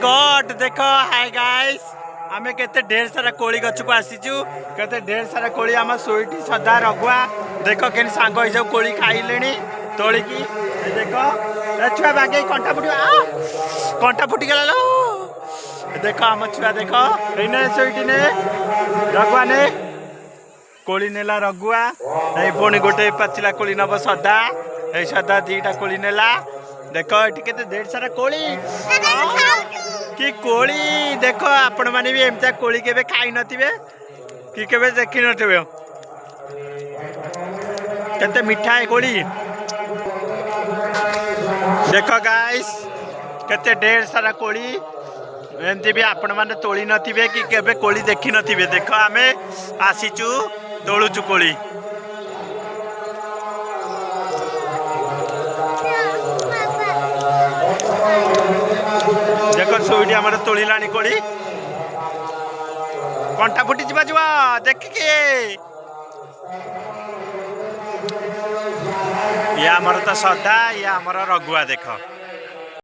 God देख hi guys आमे केते ढेर सारा कोली गछ को आसीचु केते ढेर सारा कोली आम सोईटी सदा रगुआ देख केन सांग होई जाऊ कोली खाइलेनी तोली की देख ए छुआ बागे कंटा फुटी गेला लो देख आम छुआ देख एने सोईटी ने रगुआ ने कोली नेला रगुआ ए पुणी गोटे पाचिला कोली नब सदा ए सदा दीटा कोली नेला देख ये केते ढेर सारा कोली कि कोली देख आपण माने भी एमता कोली केबे खाई नथिबे कि केबे देखि नथिबे केते मिठा है कोली देख गाइस केते ढेर सारा कोली एमती भी आपण माने तोली नथिबे कि केबे कोली देखि नथिबे देख आमे आसीचु तोलुचु कोली देख सोईटी आम तोला कोली कंटा फुटी जा देखिए ये आमर तो सदा ये आमर रगुआ देख।